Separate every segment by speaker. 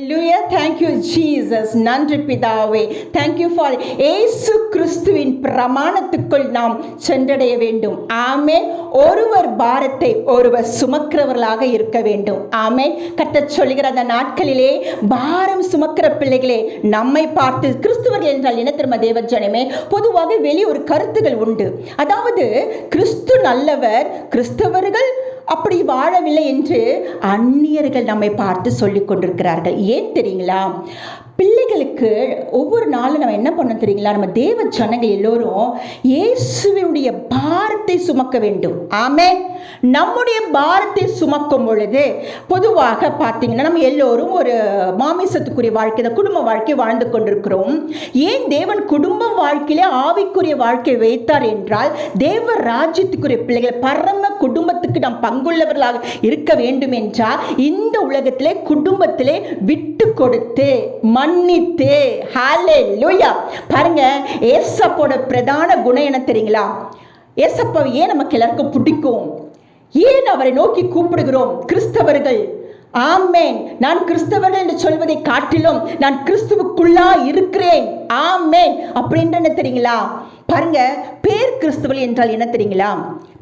Speaker 1: Hallelujah. Thank you Jesus. நன்றி பிதாவே. Thank you for இயேசு கிறிஸ்துவின் பிரமாணத்துக்குள் நாம் சென்றடைய வேண்டும். ஆமென். ஒருவர் பாரத்தை ஒருவர் சுமக்கிறவர்களாக இருக்க வேண்டும். ஆமென். கர்த்தர் சொல்லுகிற அந்த நாட்களிலே பாரம் சுமக்கிற பிள்ளைகளே, நம்மை பார்த்து கிறிஸ்துவர்கள் என்றால் என்ன தெரியுமா தேவஜனமே? பொதுவாக வெளியே ஒரு கருத்துகள் உண்டு. அதாவது கிறிஸ்து நல்லவர், கிறிஸ்தவர்கள் அப்படி வாழவில்லை என்று அந்நியர்கள் நம்மை பார்த்து சொல்லிக் கொண்டிருக்கிறார்கள். ஏன் தெரியுங்களா? பிள்ளைகளுக்கு ஒவ்வொரு நாளும் நம்ம என்ன பண்ண தெரியுங்களா? நம்ம தேவ ஜனங்கள் எல்லோரும் இயேசுவினுடைய பாரத்தை சுமக்க வேண்டும். ஆமென். நம்முடைய பாரத்தை சுமக்கும் பொழுது பொதுவாக பார்த்தீங்கன்னா நம்ம எல்லோரும் ஒரு மாமிசத்துக்குரிய வாழ்க்கை, குடும்ப வாழ்க்கை வாழ்ந்து கொண்டிருக்கிறோம். ஏன் தேவன் குடும்ப வாழ்க்கையிலே ஆவிக்குரிய வாழ்க்கை வைத்தார் என்றால், தேவ ராஜ்யத்துக்குரிய பிள்ளைகள் பரம குடும்பத்துக்கு நாம் பங்குள்ளவர்களாக இருக்க வேண்டும் என்றால் இந்த உலகத்திலே குடும்பத்திலே விட்டு கொடுத்து மன்னித்து. ஹல்லேலூயா. பாருங்க, ஏசப்போட பிரதான குணம் என்ன தெரியுங்களா? ஏசப்பாவை ஏன் நமக்கு எல்லாருக்கும் பிடிக்கும்? ஏன் அவரை நோக்கி கூப்பிடுகிறோம் கிறிஸ்தவர்கள்? ஆமென். நான் கிறிஸ்தவர்கள் என்று சொல்வதை காட்டிலும் நான் கிறிஸ்துவுக்குள்ளா இருக்கிறேன். ஆமென். அப்படின்ற என்ன தெரியுங்களா? பாருங்க, பேர் கிறிஸ்தவர்கள் என்றால் என்ன தெரியுங்களா?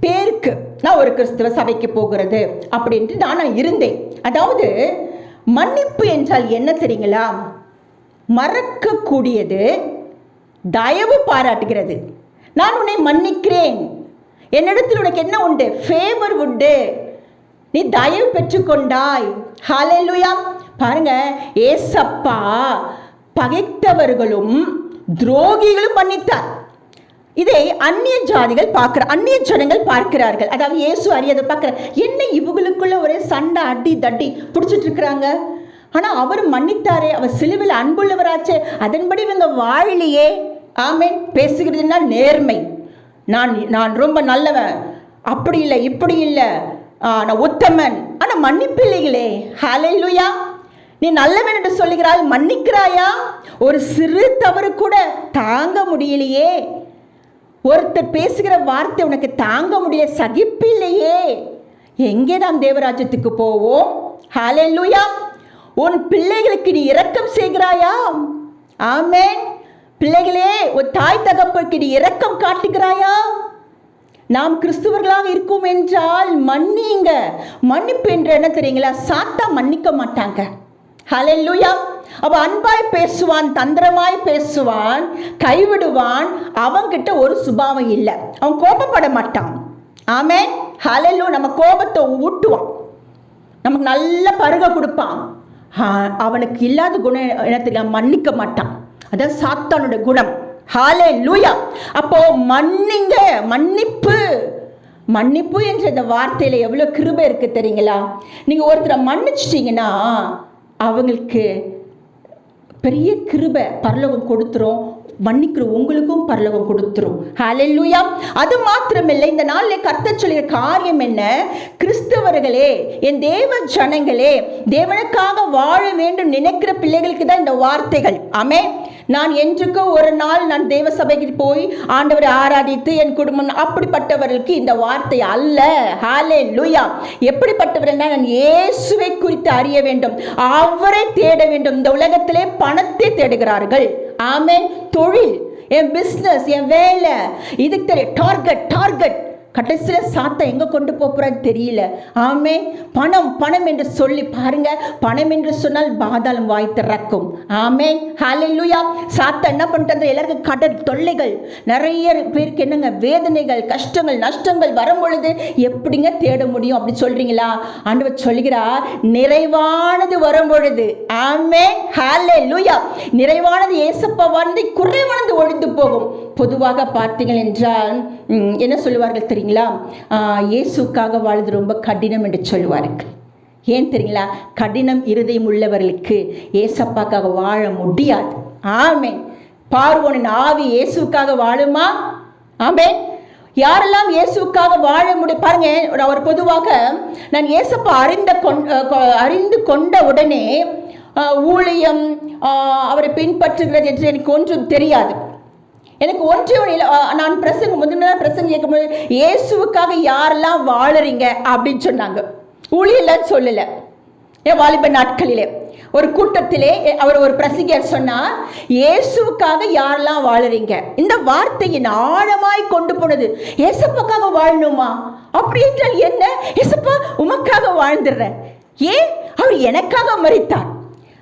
Speaker 1: பேருக்கு நான் ஒரு கிறிஸ்தவ சபைக்கு போகிறது அப்படின்ட்டு நான் இருந்தேன். அதாவது மன்னிப்பு என்றால் என்ன தெரியுங்களா? மறக்கக்கூடியது, தயவு பாராட்டுகிறது. நான் உன்னை மன்னிக்கிறேன், என்னிடத்தில் உனக்கு என்ன உண்டு? ஃபேவர் உண்டு, நீ தயவு பெற்றுக்கொண்டாய். ஹல்லேலூயா. பாருங்க, ஏசப்பா பகைத்தவர்களும் துரோகிகளும் மன்னித்தார். இதை அந்நிய ஜாதிகள் அந்நிய ஜனங்கள் பார்க்கிறார்கள். அதாவது இயேசு அறியாத பார்க்கிற, என்ன இவங்களுக்குள்ள ஒரே சண்டை அடி தட்டி பிடிச்சிட்டு இருக்கிறாங்க, ஆனா அவர் மன்னித்தாரே, அவர் சிலுவையில் அன்புள்ளவராச்சே, அதன்படி இவங்க வாழலையே. ஆமென். பேசுகிறதுனா நேர்மை, நான் ரொம்ப நல்லவன், அப்படி இல்லை இப்படி இல்லை, நான் உத்தமன், ஆனா மன்னிப்பு இல்லைகளே. ஹல்லேலூயா. நீ நல்லவன் என்று சொல்லுகிறாய், மன்னிக்கிறாயா? ஒரு சிறு தவறு கூட தாங்க முடியலையே. ஒருத்தர் பேசுகிற வார்த்தை உனக்கு தாங்க முடியல, சகிப்பில்லையே. எங்கே நாம் தேவராஜ்யத்துக்கு போவோம்? ஹல்லேலூயா. உன் பிள்ளைகளுக்கு நீ இரக்கம் செய்கிறாயா? ஆமென். பிள்ளைகளே, ஒரு தாய் தகப்பனுக்கு நீ இரக்கம் காட்டுகிறாயா? நாம் கிறிஸ்துவர்களாக இருக்கும் என்றால் மன்னிங்க. மன்னிப்பு என்று என்ன தெரியுங்களா? சாத்தா மன்னிக்க மாட்டாங்க. ஹல்லேலூயா. அவன் அன்பாய் பேசுவான், தந்திரமாய் பேசுவான், கைவிடுவான். அவன்கிட்ட ஒரு சுபாவம் இல்லை, அவன் கோபப்பட மாட்டான். ஆமென். ஹல்லேலூயா. நம்ம கோபத்தை ஊட்டுவான், நமக்கு நல்ல பருக கொடுப்பான். அவனுக்கு இல்லாத குணம் என்ன தெரியும்? மன்னிக்க மாட்டான். அதான் சாத்தானுடைய குணம். ஹல்லேலூயா. அப்போ மன்னிங்க. மன்னிப்பு என்ற இந்த வார்த்தையில எவ்வளவு கிருபை இருக்கு தெரியுங்களா? நீங்க ஒருத்தரை மன்னிச்சிட்டீங்கன்னா அவங்களுக்கு பெரிய கிருபை பரலோகம் கொடுத்துரும். மன்னிக்கிற உங்களுக்கும் பரலோகம் கொடுத்துரும். ஹல்லேலூயா. அது மாத்திரமில்லை, இந்த நாளில் கர்த்தர் சொல்லுகிற காரியம் என்ன? கிறிஸ்தவர்களே, என் தேவ ஜனங்களே, தேவனுக்காக வாழ வேண்டும் நினைக்கிற பிள்ளைகளுக்கு தான் இந்த வார்த்தைகள். ஆமென். நான் என்றுக்கோ ஒரு நாள் நான் தேவ சபைக்கு போய் ஆண்டவரை ஆராதித்து என் குடும்பம், அப்படிப்பட்டவர்களுக்கு இந்த வார்த்தை அல்ல. ஹல்லேலூயா. எப்படிப்பட்டவர்கள்? நான் இயேசுவை குறித்து அறிய வேண்டும், அவரை தேட வேண்டும். இந்த உலகத்திலே பணத்தை தேடுகிறார்கள். ஆமென். தொழில், என் பிசினஸ், என் வேலை, இதுக்கு தெரியும் டார்கெட். கடைசியில் சாத்தா எங்க கொண்டு போறான்னு தெரியல. ஆமென். பணம் என்று சொல்லி பாருங்க, பணம் என்று சொன்னால் பாதாளம் வாய் திறக்கும். ஆமென். ஹல்லேலூயா. சாத்தா என்ன பண்ணிட்டு எல்லாருக்கும் கடன் தொல்லைகள், நிறைய பேருக்கு என்னங்க வேதனைகள், கஷ்டங்கள், நஷ்டங்கள் வரும் பொழுது எப்படிங்க தேட முடியும்? அப்படி சொல்றீங்களா? ஆண்டவர் சொல்கிறார், நிறைவானது வரும் பொழுது. ஆமென். ஹல்லேலூயா. நிறைவானது ஏசப்பா வந்து குறைவானது ஒழிந்து போகும். பொதுவாக பார்த்தீங்கள் என்றால் என்ன சொல்லுவார்கள் தெரியுங்களா? இயேசுக்காக வாழ்வது ரொம்ப கடினம் என்று சொல்லுவார்கள். ஏன் தெரியுங்களா? கடினம் இருதயம் உள்ளவர்களுக்கு ஏசப்பாக்காக வாழ முடியாது. ஆமென். பார்வோனின் ஆவி இயேசுக்காக வாழுமா? ஆமென். யாரெல்லாம் இயேசுக்காக வாழ முடியும் பாருங்க. அவர் பொதுவாக நான் இயேசப்பா அறிந்து கொண்ட உடனே ஊழியம், அவரை பின்பற்றுகிறது என்று எனக்கு ஒன்றும் தெரியாது. எனக்கு நான் முதல்ல பிரசங்கம் கேட்கும்போது, இயேசுவுக்காக யாரெல்லாம் வாழறீங்க அப்படின்னு சொன்னாங்க. ஊழியெல்லாம் சொல்லல. என் வாலிப நாட்களிலே ஒரு கூட்டத்திலே அவர் ஒரு பிரசங்கியர் சொன்னார், இயேசுவுக்காக யாரெல்லாம் வாழுறீங்க? இந்த வார்த்தையின் ஆழமாய் கொண்டு போனது. ஏசப்பாக்காக வாழணுமா? அப்படி என்றால் என்ன? ஏசப்பா உமக்காக வாழ்ந்துடுறேன். ஏன்? அவர் எனக்காக மரித்தார்.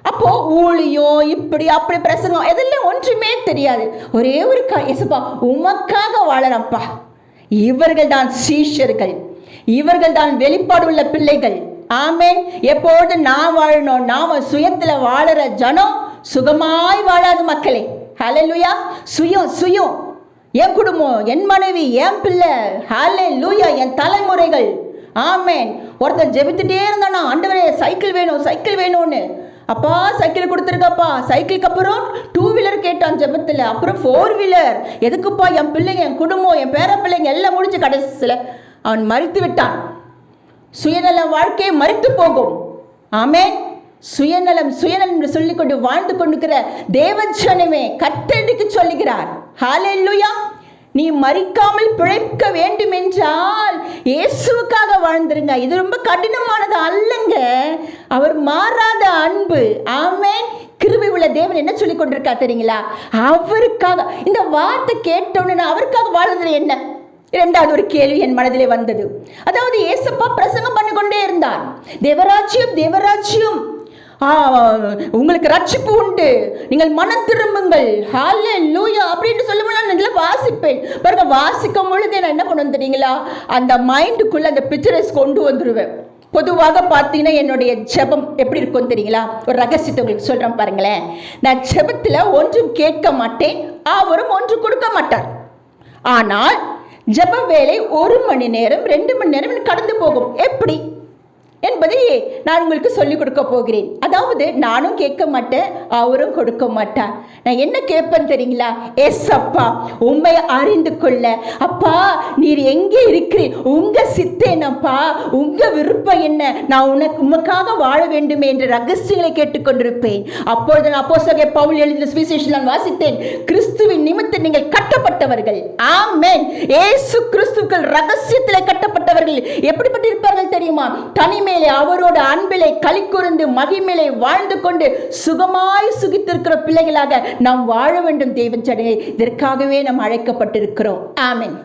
Speaker 1: அப்போ ஊழியம் இப்படி அப்படி பிரசங்கம் இதெல்லாம் ஒன்றுமே தெரியாது. ஒரே ஒரு ஏசப்பா உமக்காக வாழறப்பா. இவர்கள் தான் சீஷர்கள், இவர்கள் தான் வெளிப்பாடு உள்ள பிள்ளைகள். ஆமென். எப்போது நான் வாழணும், நாம சுயத்துல வாழற ஜனம் சுகமாய் வாழாது மக்களே. ஹல்லேலூயா. சுயம் சுயம், என் குடும்பம், என் மனைவி, என் பிள்ளை, ஹல்லேலூயா, என் தலைமுறைகள். ஆமென். ஒருத்தர் ஜெபித்துட்டே இருந்தானா, ஆண்டவரே சைக்கிள் வேணும் சைக்கிள் வேணும்னு. அப்பா சைக்கிள் கொடுத்துருக்கப்பா. சைக்கிளுக்கு அப்புறம் 2 வீலர் கேட்டான் ஜெபத்தில். அப்புறம் 4 வீலர். எதுக்குப்பா? என் பிள்ளைங்க, என் குடும்பம், என் பேர பிள்ளைங்க எல்லாம் முடிஞ்சு கடைசியில் அவன் மரித்து விட்டான். சுயநல வாழ்க்கையை மரித்து போகும். ஆமென். சுயநலம் சுயநலம் என்று சொல்லிக்கொண்டு வாழ்ந்து கொண்டிருக்கிற தேவஜனமே கர்த்தருக்கு சொல்லுகிறார், ஹல்லேலூயா, நீ மரிக்காமல் பிழைக்க வேண்டும் என்றால் இயேசுவுக்காக வாழ்ந்துருங்க. இது ரொம்ப கடினமானது அல்லங்க. அவர் மாறாத அன்பு. ஆமென். கிருபை உள்ள தேவன் என்ன சொல்லி கொண்டிருக்கா தெரியுங்களா? அவருக்காக. இந்த வார்த்தை கேட்டோன்னு அவருக்காக வாழ்றது என்ன? இரண்டாவது ஒரு கேள்வி என் மனதிலே வந்தது. அதாவது ஏசப்பா பிரசங்கம் பண்ணி கொண்டே இருந்தார், தேவராஜ்யம் தேவராஜ்யம், உங்களுக்கு ரட்சிப்பு உண்டு, நீங்கள் மனம் திரும்புங்கள், ஹல்லேலூயா அப்படின்னு சொல்லும்போது நான் இதில் வாசிப்பேன் பாருங்க. வாசிக்கும் பொழுது நான் என்ன பண்ணுவேன் தெரியுங்களா? அந்த மைண்டுக்குள்ள அந்த பிக்சரைஸ் கொண்டு வந்துடுவேன். பொதுவாக பார்த்தீங்கன்னா என்னுடைய ஜெபம் எப்படி இருக்கும் தெரியுங்களா? ஒரு ரகசியத்தை உங்களுக்கு சொல்கிறேன் பாருங்களேன். நான் ஜெபத்தில் ஒன்றும் கேட்க மாட்டேன், அவரும் ஒன்று கொடுக்க மாட்டார். ஆனால் ஜெப வேலை 1 மணி நேரம் 2 மணி நேரம் கடந்து போகும். எப்படி என்பதை நான் உங்களுக்கு சொல்லிக் கொடுக்க போகிறேன். அதாவது நானும் கேட்க மாட்டேன், அவரும் கொடுக்க மாட்டார். நான் என்ன கேட்பேன் தெரியுங்களா? ஏசப்பா உண்மை அறிந்து கொள்ள, அப்பா நீர் எங்கே இருக்கிறீர், உங்க சித்தேனப்பா, உங்க விருப்பம் என்ன, நான் உமக்காக வாழ வேண்டுமே என்ற ரகசியங்களை கேட்டுக்கொண்டிருப்பேன். அப்பொழுது அப்போஸ்தலர் பவுல் எழுதின சுவிசேஷத்தில் நான் வாசித்தேன், கிறிஸ்துவின் நிமித்தம் நீங்கள் கட்டப்பட்டவர்கள். ஆமென். இயேசு கிறிஸ்துவுக்குள் ரகசியத்திலே கட்டப்பட்டவர்கள் எப்படிப்பட்டு இருப்பார்கள் தெரியுமா? தனிமையிலே அவரோட அன்பிலே களி கூர்ந்து மகிமையிலே வாழ்ந்து கொண்டு சுகமாய் சுகித்திருக்கிற பிள்ளைகளாக நாம் வாழ வேண்டும். தேவன் ஜனமே, இதற்காகவே நாம் அழைக்கப்பட்டிருக்கிறோம். ஆமென்.